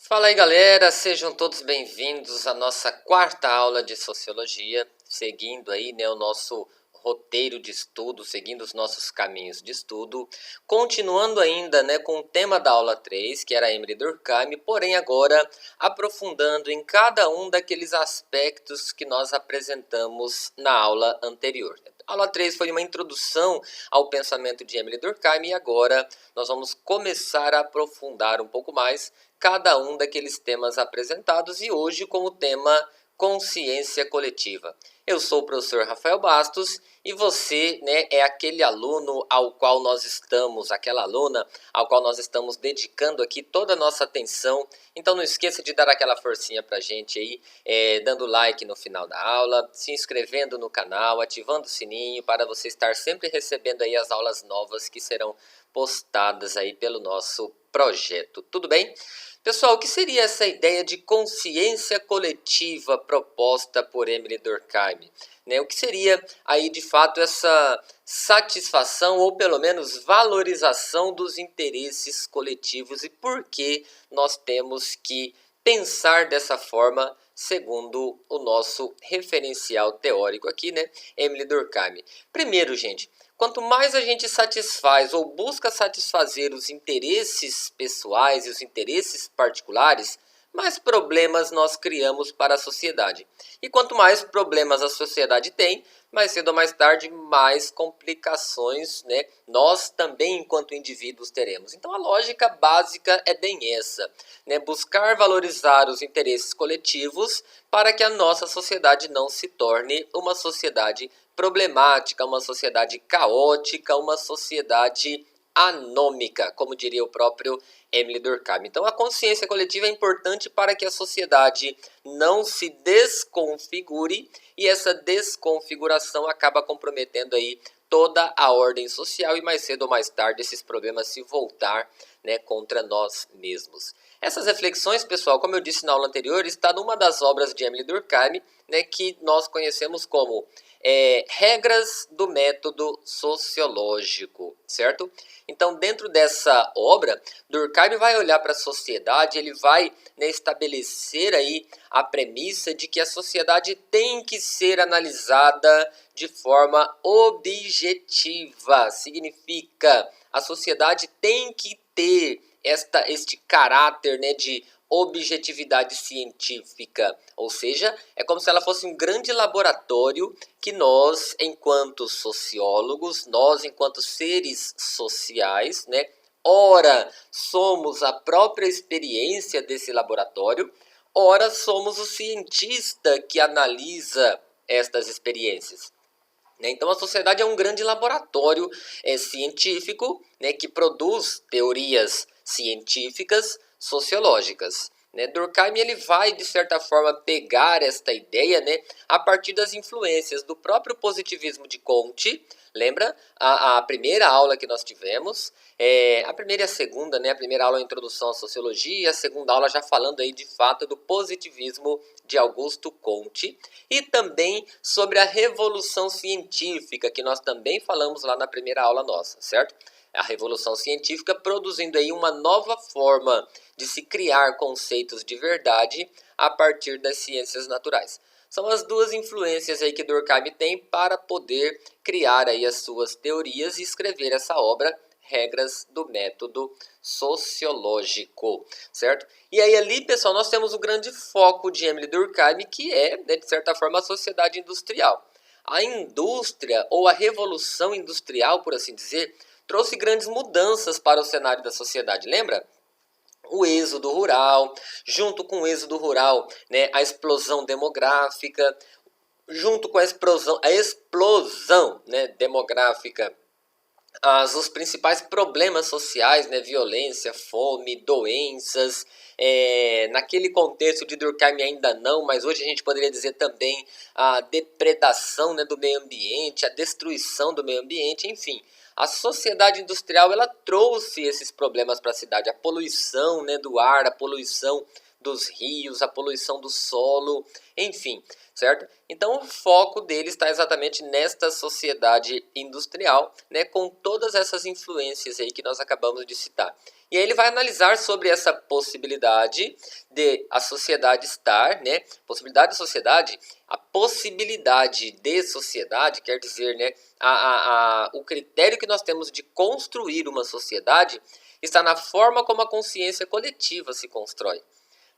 Fala aí, galera, sejam todos bem-vindos à nossa quarta aula de Sociologia, seguindo aí, né, o nosso roteiro de estudo, seguindo os nossos caminhos de estudo, continuando ainda, né, com o tema da aula 3, que era Emile Durkheim, porém agora aprofundando em cada um daqueles aspectos que nós apresentamos na aula anterior. A aula 3 foi uma introdução ao pensamento de Emile Durkheim e agora nós vamos começar a aprofundar um pouco mais cada um daqueles temas apresentados e hoje com o tema consciência coletiva. Eu sou o professor Rafael Bastos e você, né, é aquele aluno ao qual nós estamos, aquela aluna ao qual nós estamos dedicando aqui toda a nossa atenção. Então não esqueça de dar aquela forcinha pra gente aí, dando like no final da aula, se inscrevendo no canal, ativando o sininho para você estar sempre recebendo aí as aulas novas que serão postadas aí pelo nosso projeto. Tudo bem? Pessoal, o que seria essa ideia de consciência coletiva proposta por Emile Durkheim? O que seria aí de fato essa satisfação ou pelo menos valorização dos interesses coletivos e por que nós temos que pensar dessa forma segundo o nosso referencial teórico aqui, né, Emile Durkheim? Primeiro, gente, quanto mais a gente satisfaz ou busca satisfazer os interesses pessoais e os interesses particulares, mais problemas nós criamos para a sociedade. E quanto mais problemas a sociedade tem, mais cedo ou mais tarde, mais complicações, né, nós também, enquanto indivíduos, teremos. Então, a lógica básica é bem essa, né, buscar valorizar os interesses coletivos para que a nossa sociedade não se torne uma sociedade problemática, uma sociedade caótica, uma sociedade anômica, como diria o próprio Emile Durkheim. Então, a consciência coletiva é importante para que a sociedade não se desconfigure e essa desconfiguração acaba comprometendo aí toda a ordem social e mais cedo ou mais tarde esses problemas se voltar, né, contra nós mesmos. Essas reflexões, pessoal, como eu disse na aula anterior, está numa das obras de Emile Durkheim, né, que nós conhecemos como Regras do Método Sociológico, certo? Então, dentro dessa obra, Durkheim vai olhar para a sociedade, ele vai, né, estabelecer aí a premissa de que a sociedade tem que ser analisada de forma objetiva. Significa, a sociedade tem que ter este caráter, né, de objetividade científica, ou seja, é como se ela fosse um grande laboratório que nós, enquanto sociólogos, nós, enquanto seres sociais, né, ora somos a própria experiência desse laboratório, ora somos o cientista que analisa estas experiências. Então, a sociedade é um grande laboratório científico, né, que produz teorias científicas sociológicas. Durkheim ele vai, de certa forma, pegar esta ideia, né, a partir das influências do próprio positivismo de Comte. Lembra a primeira aula que nós tivemos? A primeira e a segunda, né? A primeira aula é a introdução à sociologia e a segunda aula já falando aí de fato do positivismo de Augusto Comte e também sobre a revolução científica, que nós também falamos lá na primeira aula nossa, certo? A revolução científica produzindo aí uma nova forma de se criar conceitos de verdade a partir das ciências naturais. São as duas influências aí que Durkheim tem para poder criar aí as suas teorias e escrever essa obra, Regras do Método Sociológico, certo? E aí ali, pessoal, nós temos o grande foco de Emile Durkheim, que é, né, de certa forma, a sociedade industrial. A indústria, ou a revolução industrial, por assim dizer, trouxe grandes mudanças para o cenário da sociedade, lembra? O êxodo rural, junto com o êxodo rural, né, a explosão demográfica, junto com a explosão, né, demográfica, os principais problemas sociais, né, violência, fome, doenças, naquele contexto de Durkheim ainda não, mas hoje a gente poderia dizer também a depredação, né, do meio ambiente, a destruição do meio ambiente, enfim. A sociedade industrial ela trouxe esses problemas para a cidade, a poluição, né, do ar, a poluição dos rios, a poluição do solo, enfim, certo? Então o foco dele está exatamente nesta sociedade industrial, né, com todas essas influências aí que nós acabamos de citar. E aí ele vai analisar sobre essa possibilidade de a sociedade estar, né? Possibilidade de sociedade, a possibilidade de sociedade, quer dizer, né? O critério que nós temos de construir uma sociedade está na forma como a consciência coletiva se constrói.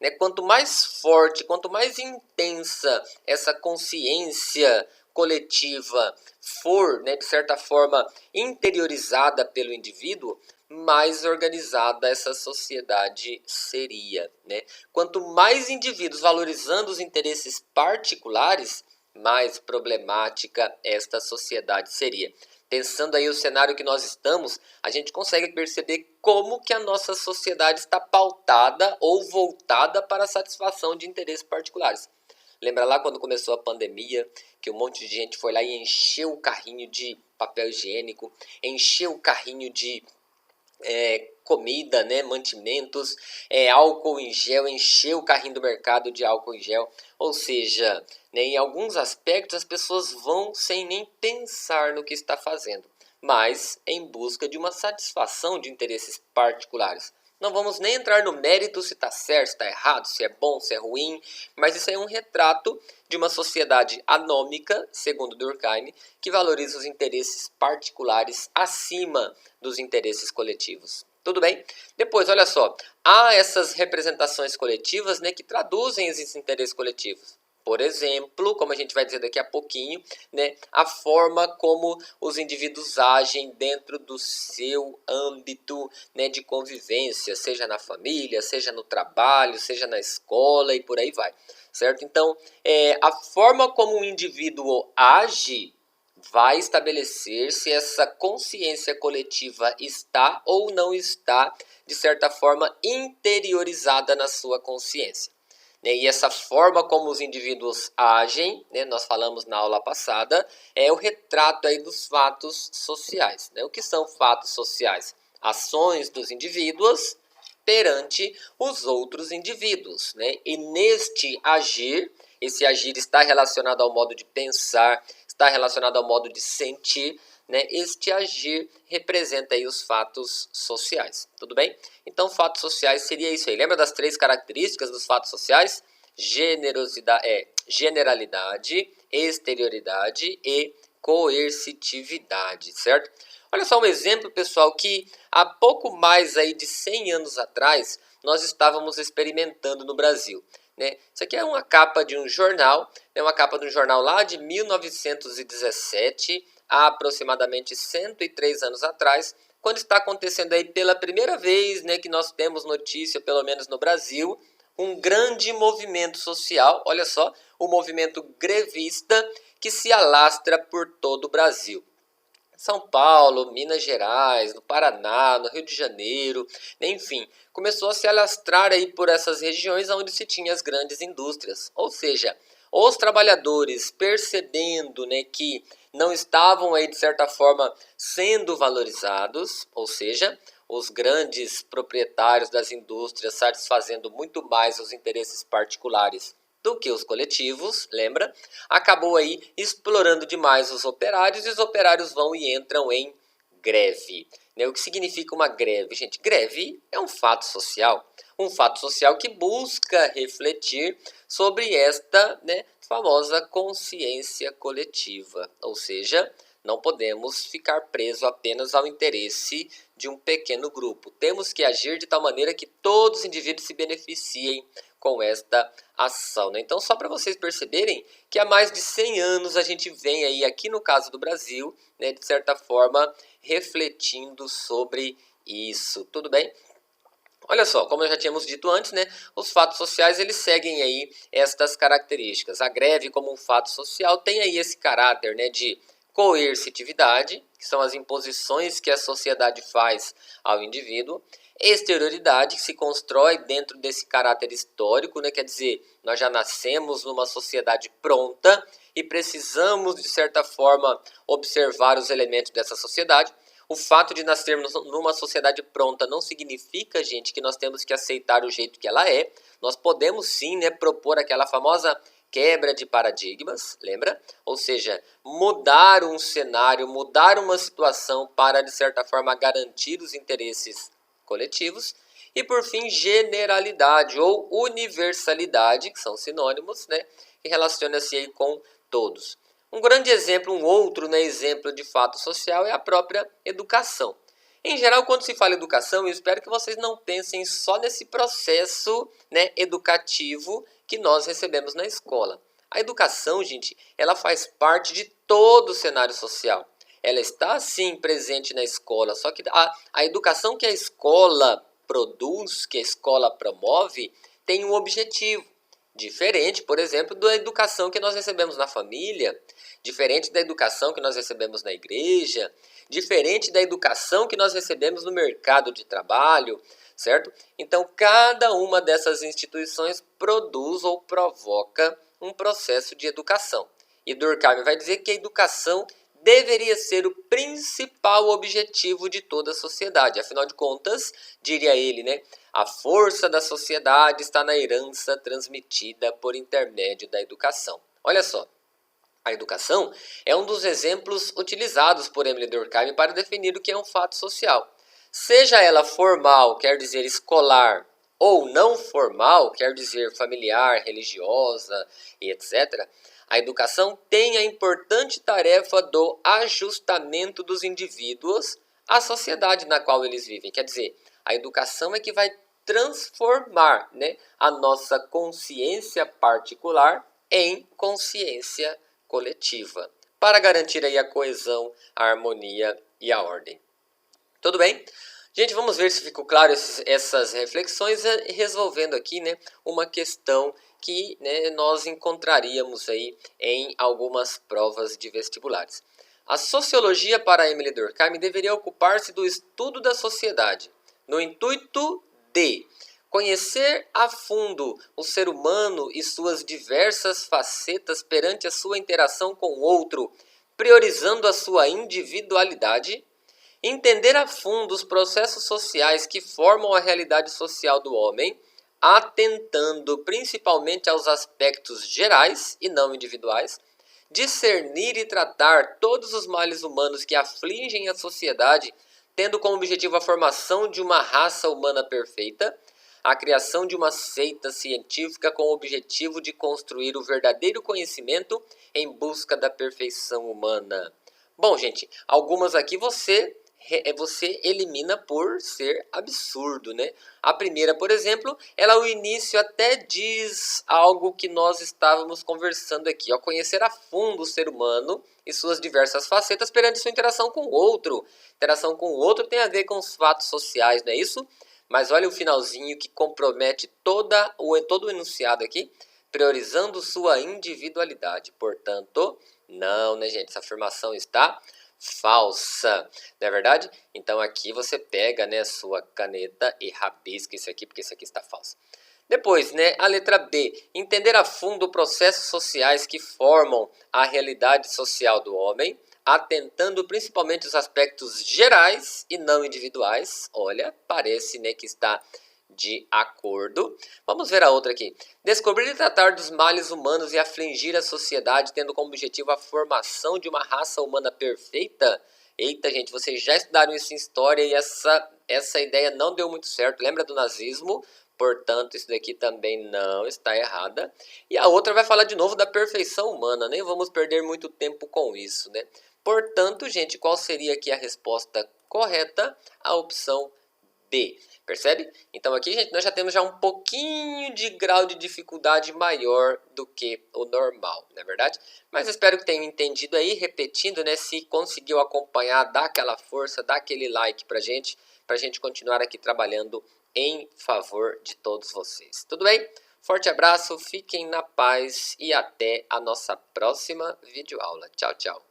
Né? Quanto mais forte, quanto mais intensa essa consciência coletiva for, né, de certa forma, interiorizada pelo indivíduo, mais organizada essa sociedade seria. Né? Quanto mais indivíduos valorizando os interesses particulares, mais problemática esta sociedade seria. Pensando aí o cenário que nós estamos, a gente consegue perceber como que a nossa sociedade está pautada ou voltada para a satisfação de interesses particulares. Lembra lá quando começou a pandemia, que um monte de gente foi lá e encheu o carrinho de papel higiênico, encheu o carrinho de comida, né, mantimentos, álcool em gel, encheu o carrinho do mercado de álcool em gel. Ou seja, né, em alguns aspectos as pessoas vão sem nem pensar no que está fazendo, mas em busca de uma satisfação de interesses particulares. Não vamos nem entrar no mérito se está certo, se está errado, se é bom, se é ruim, mas isso é um retrato de uma sociedade anômica, segundo Durkheim, que valoriza os interesses particulares acima dos interesses coletivos. Tudo bem? Depois, olha só, há essas representações coletivas, né, que traduzem esses interesses coletivos. Por exemplo, como a gente vai dizer daqui a pouquinho, né, a forma como os indivíduos agem dentro do seu âmbito, né, de convivência, seja na família, seja no trabalho, seja na escola e por aí vai, certo? Então, a forma como o indivíduo age vai estabelecer se essa consciência coletiva está ou não está, de certa forma, interiorizada na sua consciência. E essa forma como os indivíduos agem, né, nós falamos na aula passada, é o retrato aí dos fatos sociais. Né? O que são fatos sociais? Ações dos indivíduos perante os outros indivíduos. Né? E neste agir, esse agir está relacionado ao modo de pensar, está relacionado ao modo de sentir, né? Este agir representa aí os fatos sociais, tudo bem? Então, fatos sociais seria isso aí. Lembra das 3 características dos fatos sociais? Generalidade, exterioridade e coercitividade, certo? Olha só um exemplo, pessoal, que há pouco mais aí de 100 anos atrás nós estávamos experimentando no Brasil. Né? Isso aqui é uma capa de um jornal, né? Uma capa de um jornal lá de 1917, há aproximadamente 103 anos atrás, quando está acontecendo aí pela primeira vez, né, que nós temos notícia, pelo menos no Brasil, um grande movimento social, olha só, o movimento grevista que se alastra por todo o Brasil. São Paulo, Minas Gerais, no Paraná, no Rio de Janeiro, enfim, começou a se alastrar aí por essas regiões onde se tinha as grandes indústrias. Ou seja, os trabalhadores percebendo, né, que não estavam aí de certa forma sendo valorizados, ou seja, os grandes proprietários das indústrias satisfazendo muito mais os interesses particulares do que os coletivos, lembra? Acabou aí explorando demais os operários e os operários vão e entram em greve. Né? O que significa uma greve? Gente, greve é um fato social que busca refletir sobre esta, né, famosa consciência coletiva, ou seja, não podemos ficar presos apenas ao interesse de um pequeno grupo. Temos que agir de tal maneira que todos os indivíduos se beneficiem com esta ação. Né? Então, só para vocês perceberem que há mais de 100 anos a gente vem aí, aqui no caso do Brasil, né, de certa forma, refletindo sobre isso. Tudo bem? Olha só, como já tínhamos dito antes, né, os fatos sociais eles seguem aí estas características. A greve como um fato social tem aí esse caráter, né, de coercitividade, que são as imposições que a sociedade faz ao indivíduo, exterioridade, que se constrói dentro desse caráter histórico, né, quer dizer, nós já nascemos numa sociedade pronta e precisamos, de certa forma, observar os elementos dessa sociedade. O fato de nascermos numa sociedade pronta não significa, gente, que nós temos que aceitar o jeito que ela é. Nós podemos sim, né, propor aquela famosa quebra de paradigmas, lembra? Ou seja, mudar um cenário, mudar uma situação para, de certa forma, garantir os interesses coletivos. E por fim, generalidade ou universalidade, que são sinônimos, né, que relaciona-se aí com todos. Um grande exemplo, um outro, né, exemplo de fato social é a própria educação. Em geral, quando se fala educação, eu espero que vocês não pensem só nesse processo, né, educativo que nós recebemos na escola. A educação, gente, ela faz parte de todo o cenário social. Ela está, sim, presente na escola, só que a educação que a escola produz, que a escola promove, tem um objetivo. Diferente, por exemplo, da educação que nós recebemos na família, diferente da educação que nós recebemos na igreja, diferente da educação que nós recebemos no mercado de trabalho, certo? Então, cada uma dessas instituições produz ou provoca um processo de educação. E Durkheim vai dizer que a educação deveria ser o principal objetivo de toda a sociedade. Afinal de contas, diria ele, né, a força da sociedade está na herança transmitida por intermédio da educação. Olha só, a educação é um dos exemplos utilizados por Emile Durkheim para definir o que é um fato social. Seja ela formal, quer dizer escolar, ou não formal, quer dizer familiar, religiosa e etc., a educação tem a importante tarefa do ajustamento dos indivíduos à sociedade na qual eles vivem. Quer dizer, a educação é que vai transformar, né, a nossa consciência particular em consciência coletiva, para garantir aí a coesão, a harmonia e a ordem. Tudo bem? Gente, vamos ver se ficou claro essas reflexões, resolvendo aqui, né, uma questão que, né, nós encontraríamos aí em algumas provas de vestibulares. A sociologia para Emile Durkheim deveria ocupar-se do estudo da sociedade, no intuito de conhecer a fundo o ser humano e suas diversas facetas perante a sua interação com o outro, priorizando a sua individualidade, entender a fundo os processos sociais que formam a realidade social do homem, atentando principalmente aos aspectos gerais e não individuais, discernir e tratar todos os males humanos que afligem a sociedade, tendo como objetivo a formação de uma raça humana perfeita, a criação de uma seita científica com o objetivo de construir o verdadeiro conhecimento em busca da perfeição humana. Bom, gente, algumas aqui você elimina por ser absurdo, né? A primeira, por exemplo, ela ao início até diz algo que nós estávamos conversando aqui, ó, conhecer a fundo o ser humano e suas diversas facetas perante sua interação com o outro. Interação com o outro tem a ver com os fatos sociais, não é isso? Mas olha o finalzinho que compromete todo o enunciado aqui, priorizando sua individualidade. Portanto, não, né, gente? Essa afirmação está falsa, não é verdade? Então aqui você pega, né, a sua caneta e rabisca isso aqui, porque isso aqui está falso. Depois, né, a letra B, entender a fundo processos sociais que formam a realidade social do homem, atentando principalmente os aspectos gerais e não individuais. Olha, parece, né, que está de acordo. Vamos ver a outra aqui. Descobrir e tratar dos males humanos e afligir a sociedade, tendo como objetivo a formação de uma raça humana perfeita. Eita, gente, vocês já estudaram isso em história e essa ideia não deu muito certo. Lembra do nazismo? Portanto, isso daqui também não está errada. E a outra vai falar de novo da perfeição humana. Nem vamos perder muito tempo com isso, né? Portanto, gente, qual seria aqui a resposta correta? A opção B. Percebe? Então aqui, gente, nós já temos já um pouquinho de grau de dificuldade maior do que o normal, não é verdade? Mas eu espero que tenham entendido aí, repetindo, né? Se conseguiu acompanhar, dá aquela força, dá aquele like pra gente continuar aqui trabalhando em favor de todos vocês. Tudo bem? Forte abraço, fiquem na paz e até a nossa próxima videoaula. Tchau, tchau.